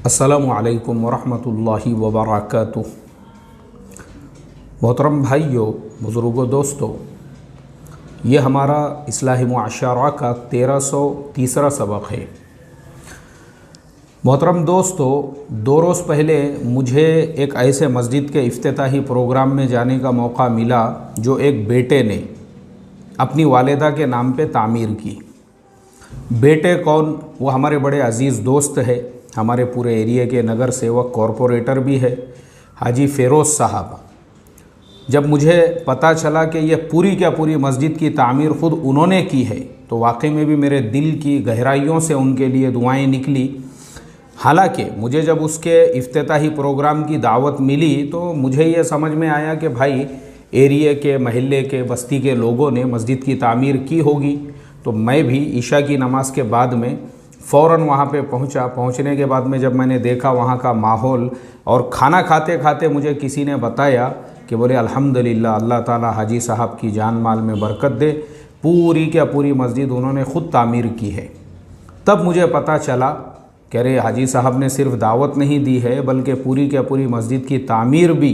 अस्सलामु अलैकुम वरहमतुल्लाहि वबरकातुह। मोहतरम भाइयों, बुज़ुर्गों, दोस्तों, ये हमारा इस्लाही मुआशरा का 1303 सबक है। मोहतरम दोस्तों, 2 रोज़ पहले मुझे एक ऐसे मस्जिद के इफ्तिताही प्रोग्राम में जाने का मौका मिला जो एक बेटे ने अपनी वालिदा के नाम पे तामीर की। बेटे कौन? वो हमारे बड़े अज़ीज़ दोस्त है, हमारे पूरे एरिया के नगर सेवक कॉरपोरेटर भी है, हाजी फ़िरोज़ साहब। जब मुझे पता चला कि ये पूरी क्या पूरी मस्जिद की तामीर ख़ुद उन्होंने की है, तो वाकई में भी मेरे दिल की गहराइयों से उनके लिए दुआएं निकली। हालांकि मुझे जब उसके इफ्तिताही प्रोग्राम की दावत मिली तो मुझे ये समझ में आया कि भाई एरिया के, महल्ले के, बस्ती के लोगों ने मस्जिद की तामीर की होगी। तो मैं भी ईशा की नमाज के बाद में फ़ौरन वहाँ पे पहुँचा। पहुँचने के बाद में जब मैंने देखा वहाँ का माहौल, और खाना खाते खाते मुझे किसी ने बताया कि बोले अल्हम्दुलिल्लाह, अल्लाह ताला हाजी साहब की जान माल में बरकत दे, पूरी क्या पूरी मस्जिद उन्होंने ख़ुद तामीर की है। तब मुझे पता चला कि अरे हाजी साहब ने सिर्फ दावत नहीं दी है, बल्कि पूरी क्या पूरी मस्जिद की तामीर भी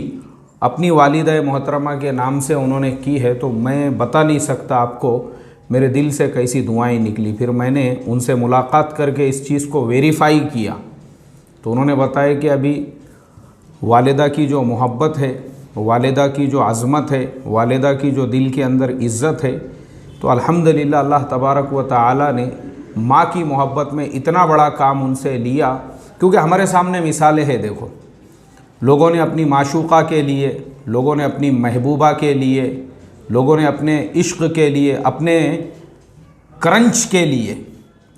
अपनी वालिदा मोहतरमा के नाम से उन्होंने की है। तो मैं बता नहीं सकता आपको मेरे दिल से कैसी दुआएं निकली। फिर मैंने उनसे मुलाकात करके इस चीज़ को वेरीफ़ाई किया तो उन्होंने बताया कि अभी वालिदा की जो मोहब्बत है, वालिदा की जो अज़मत है, वालिदा की जो दिल के अंदर इज़्ज़त है, तो अल्हम्दुलिल्लाह अल्लाह तबारक व तआला ने माँ की मोहब्बत में इतना बड़ा काम उनसे लिया। क्योंकि हमारे सामने मिसालें हैं। देखो, लोगों ने अपनी माशूक़ा के लिए, लोगों ने अपनी महबूबा के लिए, लोगों ने अपने इश्क के लिए, अपने क्रंच के लिए,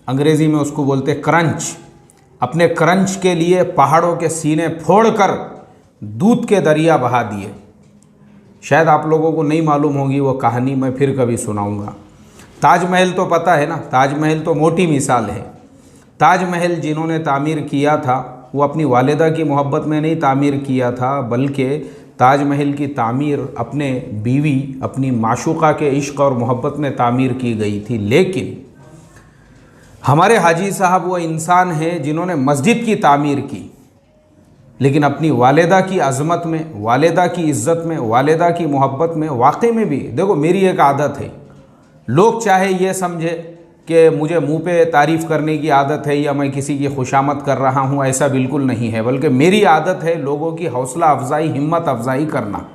अंग्रेज़ी में उसको बोलते क्रंच, अपने क्रंच के लिए पहाड़ों के सीने फोड़कर दूध के दरिया बहा दिए। शायद आप लोगों को नहीं मालूम होगी वो कहानी, मैं फिर कभी सुनाऊंगा। ताजमहल तो पता है ना, ताजमहल तो मोटी मिसाल है। ताजमहल जिन्होंने तामीर किया था वो अपनी वालिदा की मोहब्बत में नहीं तामीर किया था, बल्कि ताजमहल की तामीर अपने बीवी, अपनी माशूक़ा के इश्क और मोहब्बत में तामीर की गई थी। लेकिन हमारे हाजी साहब वो इंसान हैं जिन्होंने मस्जिद की तामीर की, लेकिन अपनी वालिदा की अज़मत में, वालिदा की इज़्ज़त में, वालिदा की मोहब्बत में। वाकई में भी देखो, मेरी एक आदत है, लोग चाहे ये समझे कि मुझे मुंह पे तारीफ़ करने की आदत है या मैं किसी की खुशामद कर रहा हूँ, ऐसा बिल्कुल नहीं है, बल्कि मेरी आदत है लोगों की हौसला अफजाई, हिम्मत अफजाई करना।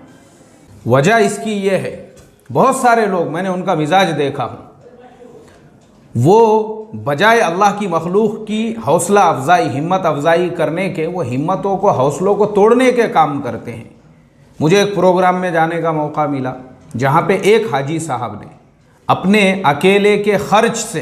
वजह इसकी ये है, बहुत सारे लोग, मैंने उनका मिजाज देखा हूँ, वो बजाय अल्लाह की मखलूक की हौसला अफजाई, हिम्मत अफजाई करने के, वो हिम्मतों को, हौसलों को तोड़ने के काम करते हैं। मुझे एक प्रोग्राम में जाने का मौका मिला जहाँ पे एक हाजी साहब ने अपने अकेले के खर्च से,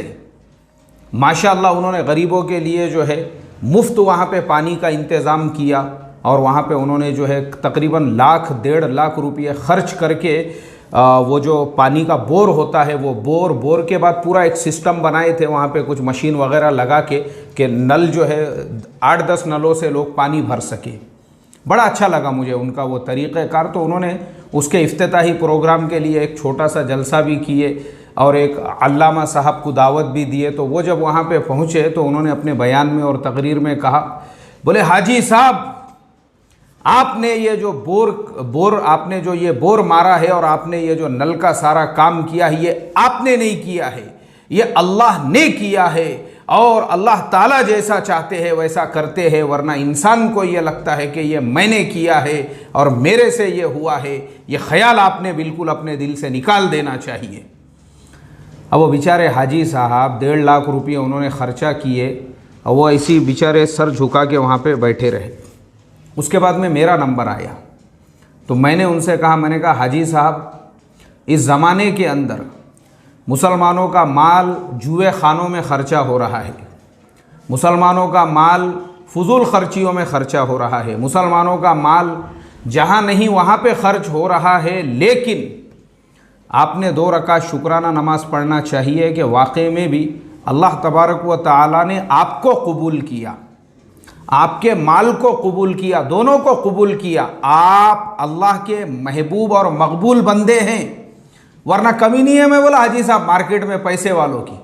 माशाअल्लाह, उन्होंने गरीबों के लिए जो है मुफ्त वहाँ पे पानी का इंतज़ाम किया, और वहाँ पे उन्होंने जो है तकरीबन 1,00,000-1,50,000 रुपये खर्च करके वो जो पानी का बोर होता है, वो बोर के बाद पूरा एक सिस्टम बनाए थे वहाँ पे, कुछ मशीन वगैरह लगा के कि नल जो है 8-10 नलों से लोग पानी भर सके। बड़ा अच्छा लगा मुझे उनका वो तरीक़ेकार। तो उन्होंने उसके इफ्तिताही प्रोग्राम के लिए एक छोटा सा जलसा भी किए और एक अल्लामा साहब को दावत भी दिए। तो वो जब वहाँ पे पहुँचे तो उन्होंने अपने बयान में और तकरीर में कहा, बोले हाजी साहब, आपने ये जो आपने जो ये बोर मारा है और आपने ये जो नल का सारा काम किया है, ये आपने नहीं किया है, ये अल्लाह ने किया है, और अल्लाह ताला जैसा चाहते हैं वैसा करते हैं, वरना इंसान को ये लगता है कि ये मैंने किया है और मेरे से ये हुआ है। ये ख्याल आपने बिल्कुल अपने दिल से निकाल देना चाहिए। अब वो बेचारे हाजी साहब 1.5 लाख रुपये उन्होंने ख़र्चा किए, और वो ऐसी बेचारे सर झुका के वहाँ पे बैठे रहे। उसके बाद में मेरा नंबर आया तो मैंने उनसे कहा, मैंने कहा हाजी साहब, इस ज़माने के अंदर मुसलमानों का माल जुए खानों में ख़र्चा हो रहा है, मुसलमानों का माल फजूल खर्चियों में ख़र्चा हो रहा है, मुसलमानों का माल जहाँ नहीं वहाँ पे ख़र्च हो रहा है, लेकिन आपने 2 रकात शुक्राना नमाज़ पढ़ना चाहिए कि वाकई में भी अल्लाह तबारक व तआला ने आपको कबूल किया, आपके माल को कबूल किया, दोनों को कबूल किया। आप अल्लाह के महबूब और मकबूल बंदे हैं, वरना कमी नहीं है। मैं बोला हाजी साहब, मार्केट में पैसे वालों की,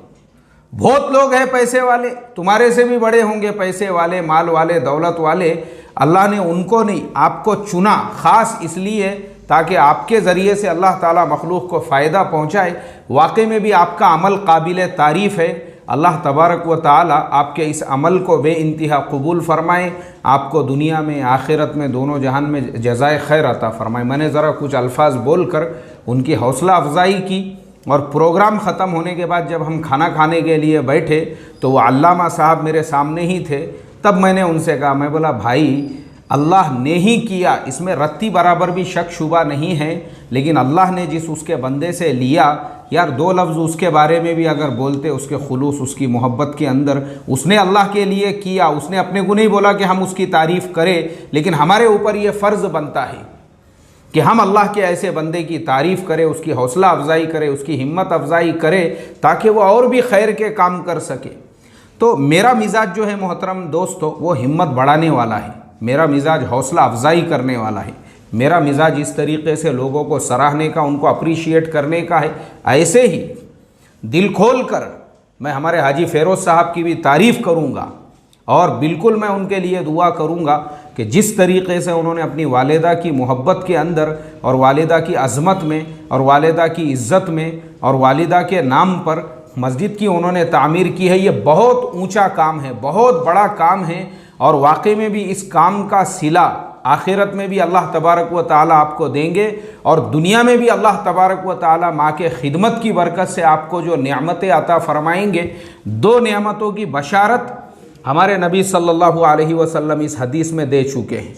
बहुत लोग हैं पैसे वाले, तुम्हारे से भी बड़े होंगे पैसे वाले, माल वाले, दौलत वाले। अल्लाह ने उनको नहीं, आपको चुना ख़ास इसलिए ताकि आपके ज़रिए से अल्लाह ताला मखलूक को फ़ायदा पहुँचाए। वाकई में भी आपका अमल काबिल तारीफ़ है। अल्लाह तबारक व ताला आपके इस अमल को बेइंतहा कबूल फ़रमाए, आपको दुनिया में आखिरत में दोनों जहान में जज़ाए खैर अता फ़रमाए। मैंने ज़रा कुछ अल्फाज बोल कर उनकी हौसला अफजाई की, और प्रोग्राम ख़त्म होने के बाद जब हम खाना खाने के लिए बैठे तो वो अल्लामा साहब मेरे सामने ही थे। तब मैंने उनसे कहा, मैं बोला भाई अल्लाह ने ही किया, इसमें रत्ती बराबर भी शक शुबा नहीं है, लेकिन अल्लाह ने जिस उसके बंदे से लिया, यार दो लफ्ज़ उसके बारे में भी अगर बोलते, उसके खुलूस, उसकी मोहब्बत के अंदर, उसने अल्लाह के लिए किया, उसने अपने को नहीं बोला कि हम उसकी तारीफ़ करें, लेकिन हमारे ऊपर ये फ़र्ज़ बनता है कि हम अल्लाह के ऐसे बंदे की तारीफ़ करें, उसकी हौसला अफजाई करें, उसकी हिम्मत अफजाई करें, ताकि वो और भी खैर के काम कर सके। तो मेरा मिजाज जो है मोहतरम दोस्तों, वो हिम्मत बढ़ाने वाला है, मेरा मिजाज हौसला अफजाई करने वाला है, मेरा मिजाज इस तरीके से लोगों को सराहने का, उनको अप्रिशिएट करने का है। ऐसे ही दिल खोल कर मैं हमारे हाजी फ़ेरोज़ साहब की भी तारीफ़ करूँगा, और बिल्कुल मैं उनके लिए दुआ करूँगा कि जिस तरीक़े से उन्होंने अपनी वालिदा की मोहब्बत के अंदर, और वालिदा की अज़मत में, और वालिदा की इज़्ज़त में, और वालिदा के नाम पर मस्जिद की उन्होंने तामीर की है, ये बहुत ऊंचा काम है, बहुत बड़ा काम है। और वाकई में भी इस काम का सिला आखिरत में भी अल्लाह तबारक व ताला आपको देंगे, और दुनिया में भी अल्लाह तबारक व ताला माँ के खिदमत की बरकत से आपको जो नेमतें अता फ़रमाएंगे। दो नेमतों की बशारत हमारे नबी सल्लल्लाहु अलैहि वसल्लम इस हदीस में दे चुके हैं,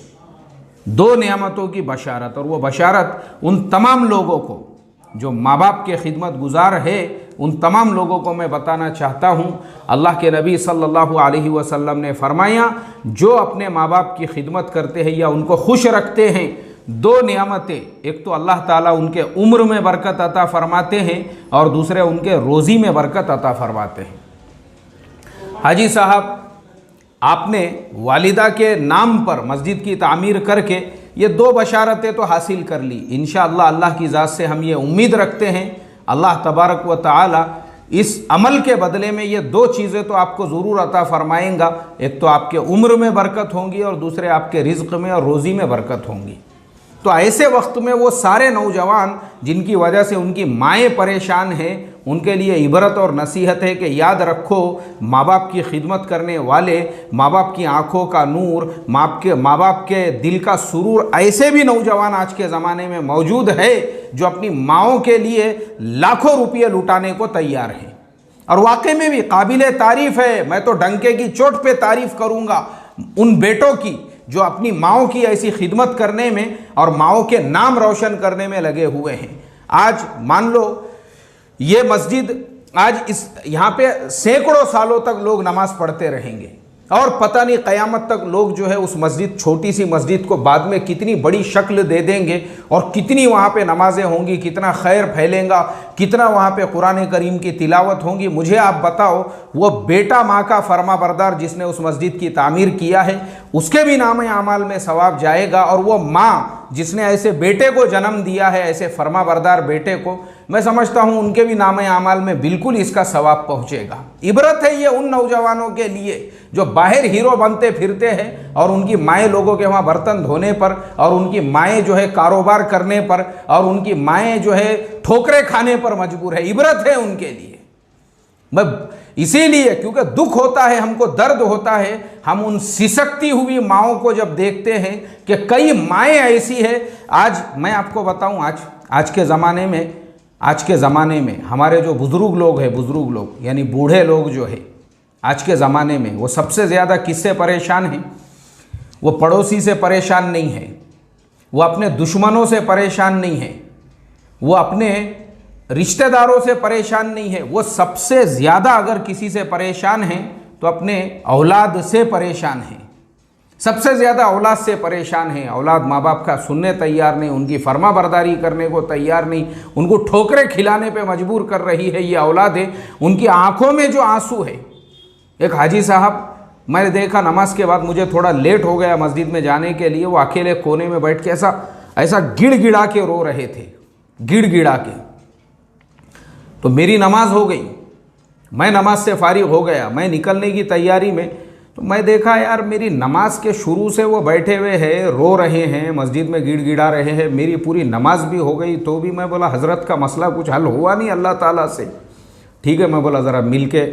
दो नेमतों की बशारत, और वो बशारत उन तमाम लोगों को जो माँ बाप के खिदमत गुजार है, उन तमाम लोगों को मैं बताना चाहता हूँ। अल्लाह के नबी सल्लल्लाहु अलैहि वसल्लम ने फरमाया, जो अपने माँ बाप की खिदमत करते हैं या उनको खुश रखते हैं, दो नियामतें, एक तो अल्लाह ताला उनके उम्र में बरकत अता फरमाते हैं, और दूसरे उनके रोज़ी में बरकत अता फरमाते हैं। हाजी साहब, आपने वालिदा के नाम पर मस्जिद की तामीर करके ये दो बशारतें तो हासिल कर ली। इंशाअल्लाह अल्लाह की ज़ात से हम ये उम्मीद रखते हैं, अल्लाह तबारक व ताला इस अमल के बदले में ये दो चीज़ें तो आपको ज़रूर अता फरमाएंगा। एक तो आपके उम्र में बरकत होंगी, और दूसरे आपके रिज़्क़ में और रोज़ी में बरकत होंगी। तो ऐसे वक्त में वो सारे नौजवान जिनकी वजह से उनकी माएँ परेशान हैं, उनके लिए इबरत और नसीहत है कि याद रखो, माँ बाप की खिदमत करने वाले, माँ बाप की आँखों का नूर, माँ बाप के दिल का सुरूर, ऐसे भी नौजवान आज के ज़माने में मौजूद है जो अपनी माँओं के लिए लाखों रुपये लुटाने को तैयार हैं। और वाकई में भी काबिल तारीफ़ है। मैं तो डंके की चोट पे तारीफ़ करूँगा उन बेटों की जो अपनी माँओं की ऐसी खिदमत करने में और माँओं के नाम रोशन करने में लगे हुए हैं। आज मान लो ये मस्जिद, आज इस यहाँ पे सैकड़ों सालों तक लोग नमाज़ पढ़ते रहेंगे, और पता नहीं क़यामत तक लोग जो है उस मस्जिद, छोटी सी मस्जिद को बाद में कितनी बड़ी शक्ल दे देंगे, और कितनी वहाँ पे नमाज़ें होंगी, कितना खैर फैलेगा, कितना वहाँ पे कुरान करीम की तिलावत होंगी। मुझे आप बताओ, वो बेटा माँ का फरमा बरदार जिसने उस मस्जिद की तामीर किया है, उसके भी नाम आमाल में सवाब जाएगा, और वो माँ जिसने ऐसे बेटे को जन्म दिया है, ऐसे फरमा बरदार बेटे को, मैं समझता हूँ उनके भी नाम आमाल में बिल्कुल इसका सवाब पहुँचेगा। इबरत है ये उन नौजवानों के लिए जो बाहर हीरो बनते फिरते हैं, और उनकी माएँ लोगों के वहाँ बर्तन धोने पर, और उनकी माएँ जो है कारोबार करने पर, और उनकी माएँ जो है ठोकरे खाने पर मजबूर है। इबरत है उनके लिए। मैं इसीलिए, क्योंकि दुख होता है, हमको दर्द होता है, हम उन सिसकती हुई माँओं को जब देखते हैं कि कई माएँ ऐसी है। आज मैं आपको बताऊं, आज के ज़माने में हमारे जो बुज़ुर्ग लोग हैं, बुज़ुर्ग लोग यानी बूढ़े लोग जो है आज के ज़माने में, वो सबसे ज़्यादा किससे परेशान हैं? वो पड़ोसी से परेशान नहीं है, वो अपने दुश्मनों से परेशान नहीं है, वो अपने रिश्तेदारों से परेशान नहीं है। वो सबसे ज़्यादा अगर किसी से परेशान हैं तो अपने औलाद से परेशान हैं। सबसे ज़्यादा औलाद से परेशान है। औलाद माँ बाप का सुनने तैयार नहीं, उनकी फर्मा बरदारी करने को तैयार नहीं, उनको ठोकरें खिलाने पे मजबूर कर रही है ये औलाद है। उनकी आंखों में जो आंसू है। एक हाजी साहब मैंने देखा, नमाज के बाद मुझे थोड़ा लेट हो गया मस्जिद में जाने के लिए, वो अकेले कोने में बैठ के ऐसा गिड़गिड़ा के रो रहे थे, गिड़गिड़ा के। तो मेरी नमाज हो गई, मैं नमाज से फारिग हो गया, मैं निकलने की तैयारी में, तो मैं देखा यार मेरी नमाज के शुरू से वो बैठे हुए हैं, रो रहे हैं, मस्जिद में गिड़गिड़ा रहे हैं। मेरी पूरी नमाज भी हो गई तो भी मैं बोला हज़रत का मसला कुछ हल हुआ नहीं अल्लाह ताला से। ठीक है, मैं बोला ज़रा मिल के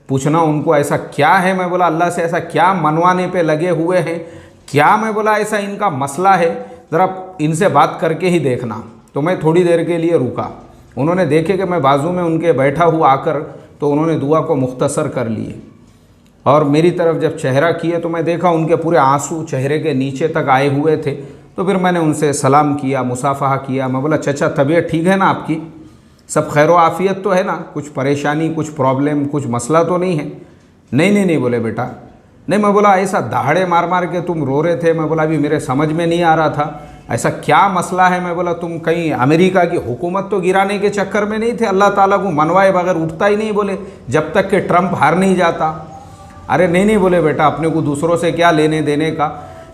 पूछना उनको ऐसा क्या है, मैं बोला अल्लाह से ऐसा क्या मनवाने पे लगे हुए हैं, क्या मैं बोला ऐसा इनका मसला है, ज़रा इनसे बात करके ही देखना। तो मैं थोड़ी देर के लिए रुका, उन्होंने देखे कि मैं बाजू में उनके बैठा हुआ आकर, तो उन्होंने दुआ को मुख्तसर कर लिए और मेरी तरफ जब चेहरा किए तो मैं देखा उनके पूरे आंसू चेहरे के नीचे तक आए हुए थे। तो फिर मैंने उनसे सलाम किया, मुसाफहा किया। मैं बोला चचा तबीयत ठीक है ना आपकी, सब खैर आफ़ियत तो है ना, कुछ परेशानी, कुछ प्रॉब्लम, कुछ मसला तो नहीं है? नहीं बोले बेटा नहीं। मैं बोला ऐसा दहाड़े मार मार के तुम रो रहे थे, मैं बोला अभी मेरे समझ में नहीं आ रहा था ऐसा क्या मसला है। मैं बोला तुम कहीं अमेरिका की हुकूमत तो गिराने के चक्कर में नहीं थे? अल्लाह ताला को मनवाए बगैर उठता ही नहीं बोले, जब तक कि ट्रंप हार नहीं जाता। अरे नहीं बोले बेटा, अपने को दूसरों से क्या लेने देने का,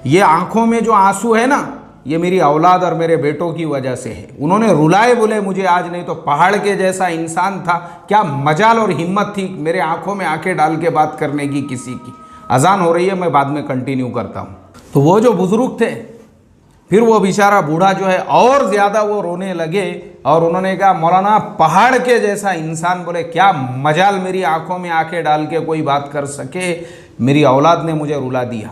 ये आंखों में जो आंसू है ना, ये मेरी औलाद और मेरे बेटों की वजह से है। उन्होंने रुलाए बोले मुझे आज, नहीं तो पहाड़ के जैसा इंसान था, क्या मजाल और हिम्मत थी मेरे आंखों में आंखें डाल के बात करने की किसी की। अजान हो रही है, मैं बाद में कंटिन्यू करता हूँ। तो वो जो बुजुर्ग थे, फिर वो बेचारा बूढ़ा जो है और ज़्यादा वो रोने लगे और उन्होंने कहा मौलाना पहाड़ के जैसा इंसान, बोले क्या मजाल मेरी आंखों में आंखें डाल के कोई बात कर सके, मेरी औलाद ने मुझे रुला दिया,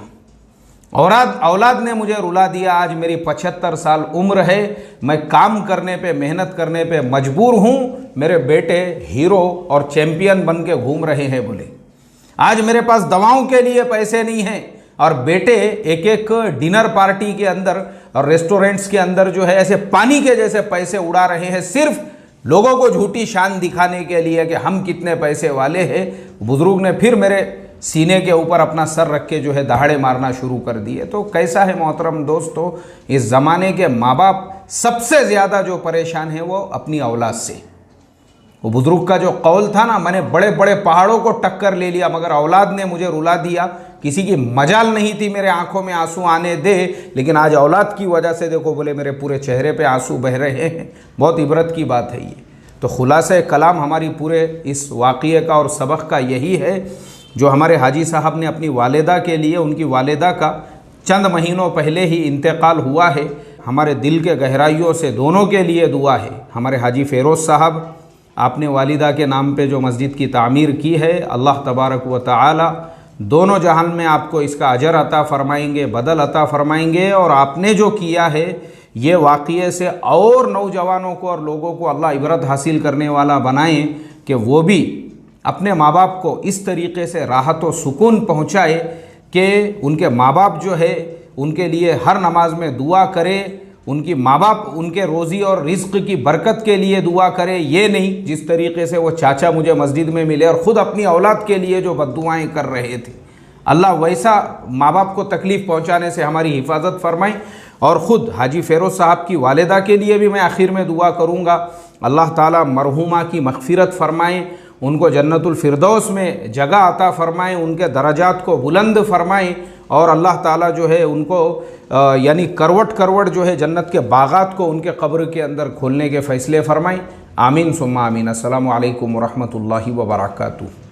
औलाद ने मुझे रुला दिया। आज मेरी 75 साल उम्र है, मैं काम करने पे, मेहनत करने पे मजबूर हूँ, मेरे बेटे हीरो और चैंपियन बन के घूम रहे हैं। बोले आज मेरे पास दवाओं के लिए पैसे नहीं हैं और बेटे एक एक डिनर पार्टी के अंदर और रेस्टोरेंट्स के अंदर जो है ऐसे पानी के जैसे पैसे उड़ा रहे हैं, सिर्फ लोगों को झूठी शान दिखाने के लिए कि हम कितने पैसे वाले हैं। बुजुर्ग ने फिर मेरे सीने के ऊपर अपना सर रख के जो है दहाड़े मारना शुरू कर दिए। तो कैसा है मोहतरम दोस्तों, इस ज़माने के माँ बाप सबसे ज़्यादा जो परेशान है वो अपनी औलाद से। वो बुजुर्ग का जो कौल था ना, मैंने बड़े बड़े पहाड़ों को टक्कर ले लिया मगर औलाद ने मुझे रुला दिया, किसी की मजाल नहीं थी मेरे आंखों में आंसू आने दे, लेकिन आज औलाद की वजह से देखो बोले मेरे पूरे चेहरे पे आंसू बह रहे हैं। बहुत इबरत की बात है ये। तो खुलासा कलाम हमारी पूरे इस वाक़ये का और सबक का यही है, जो हमारे हाजी साहब ने अपनी वालिदा के लिए, उनकी वालिदा का चंद महीनों पहले ही इंतकाल हुआ है, हमारे दिल के गहराइयों से दोनों के लिए दुआ है। हमारे हाजी फ़ेरोज़ साहब, आपने वालिदा के नाम पे जो मस्जिद की तामीर की है, अल्लाह तबारक व तआला दोनों जहान में आपको इसका अजर अता फ़रमाएंगे, बदल अता फ़रमाएंगे। और आपने जो किया है ये वाक़ये से और नौजवानों को और लोगों को अल्लाह इबरत हासिल करने वाला बनाएं कि वो भी अपने माँ बाप को इस तरीक़े से राहत व सुकून पहुँचाए कि उनके माँ बाप जो है उनके लिए हर नमाज में दुआ करे, उनकी माँ बाप उनके रोज़ी और रिज़्क़ की बरकत के लिए दुआ करे। ये नहीं जिस तरीके से वो चाचा मुझे मस्जिद में मिले और ख़ुद अपनी औलाद के लिए जो बद्दुआएँ कर रहे थे, अल्लाह वैसा माँ बाप को तकलीफ़ पहुँचाने से हमारी हिफाजत फरमाए। और ख़ुद हाजी फ़ेरोज़ साहब की वालिदा के लिए भी मैं आखिर में दुआ करूँगा, अल्लाह ताला मरहूमा की मग़फ़िरत फ़रमाएँ, उनको जन्नतुल फ़िरदौस में जगह अता फ़रमाएँ, उनके दराजात को बुलंद फ़रमाएँ और अल्लाह ताला जो है उनको यानी करवट करवट जो है जन्नत के बागात को उनके कब्र के अंदर खोलने के फ़ैसले फ़रमाएँ। आमीन सुम्मा आमीन। अस्सलामु अलैकुम व रहमतुल्लाहि व बरकातुहू।